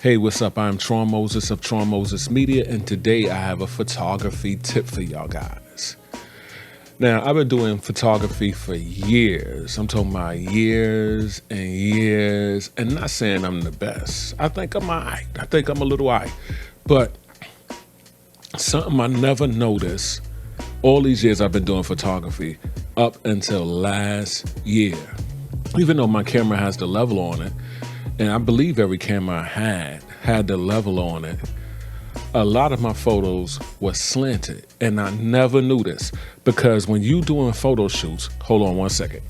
Hey, what's up? I'm Tron Moses of Tron Moses Media, and today I have a photography tip for y'all guys. Now, I've been doing photography for years. I'm talking about years and years, and not saying I'm the best. I think I'm all right. I think I'm a little all right. But something I never noticed all these years I've been doing photography up until last year, even though my camera has the level on it, and I believe every camera I had the level on it, a lot of my photos were slanted, and I never knew this because when you doing photo shoots, hold on one second.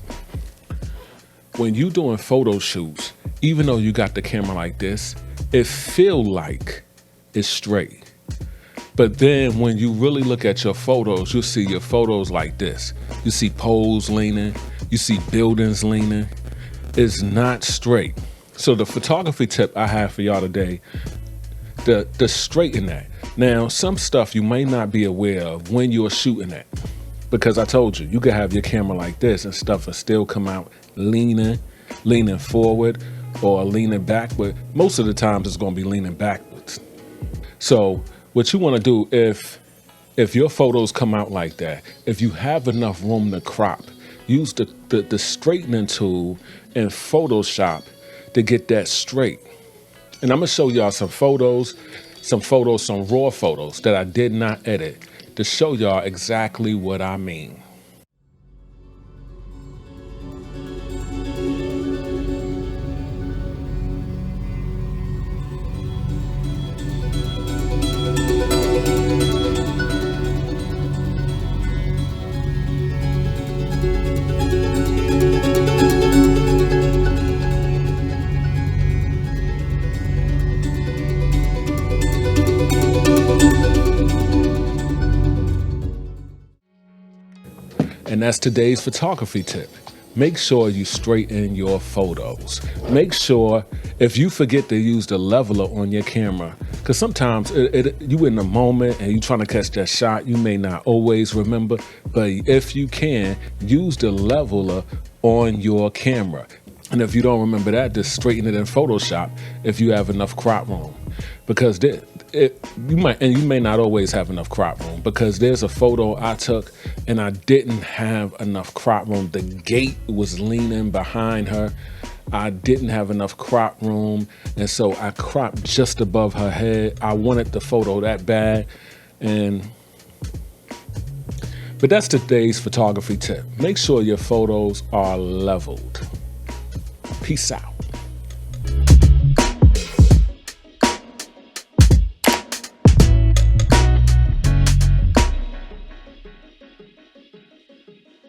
When you doing photo shoots, even though you got the camera like this, it feel like it's straight. But then when you really look at your photos, you'll see your photos like this. You see poles leaning, you see buildings leaning. It's not straight. So the photography tip I have for y'all today, to straighten that. Now, some stuff you may not be aware of when you're shooting that, because I told you, you could have your camera like this and stuff will still come out leaning forward or leaning back, but most of the times it's gonna be leaning backwards. So what you wanna do, if your photos come out like that, if you have enough room to crop, use the straightening tool in Photoshop to get that straight. And I'm gonna show y'all some raw photos that I did not edit to show y'all exactly what I mean. And that's today's photography tip. Make sure you straighten your photos. Make sure if you forget to use the leveler on your camera, because sometimes you in the moment and you trying to catch that shot, you may not always remember, but if you can, use the leveler on your camera. And if you don't remember that, just straighten it in Photoshop if you have enough crop room. Because you may not always have enough crop room, because there's a photo I took and I didn't have enough crop room. The gate was leaning behind her. I didn't have enough crop room, and so I cropped just above her head. I wanted the photo that bad, but that's today's photography tip. Make sure your photos are leveled. Peace out.